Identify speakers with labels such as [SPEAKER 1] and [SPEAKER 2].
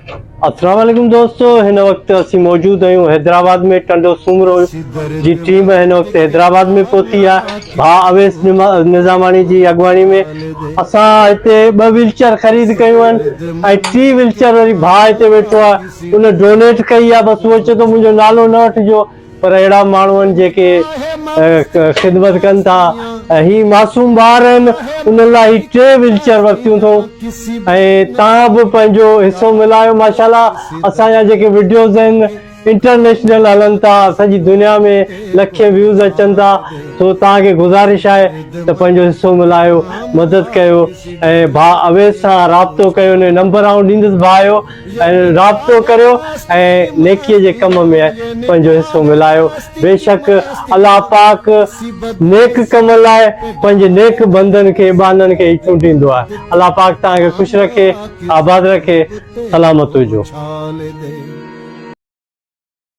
[SPEAKER 1] अस्सलाम वालेकुम दोस्तों, हिन वक्त असीं मौजूद आहियूं हैदराबाद में। टंडो सूमरो जी टीम हिन वक्त हैदराबाद में पहुती आहे। भाउ अवेस निज़ामानी जी अॻुवाणी में असां हिते 2 व्हीलचेयर ख़रीद कयूं आहिनि ऐं 3 व्हीलचेयर वरी भाउ हिते वेठो आहे, उन डोनेट कई आहे। बसि उहो चए थो मुंहिंजो नालो न वठिजो, पर अहिड़ा माण्हू आहिनि जेके ख़िदमत कनि था। ही मासूम ॿार आहिनि, उन लाइ ही 3 व्हीलचेयर वरितियूं अथऊं ऐं तव्हां बि पंहिंजो हिसो मिलायो। माशाल्लाह असांजा जेके वीडियोज़ आहिनि इंटरनेशनल हलनि था, सॼी दुनिया में लखे व्यूज़ अचनि था। तो तव्हांखे गुज़ारिश आहे त पंहिंजो हिसो मिलायो, मदद कयो ऐं भाउ अवेस सां राब्तो कयो। उन नंबर आउं ॾींदुसि भाउ जो, ऐं राब्तो करियो ऐं नेकीअ जे कम में पंहिंजो हिसो मिलायो। बेशक अलाह पाक नेक कम लाइ पंहिंजे नेक बंदनि खे इबादनि खे ई चूंडींदो आहे। अलाह पाक तव्हांखे ख़ुशि रखे, आबाद रखे, सलामत हुजो।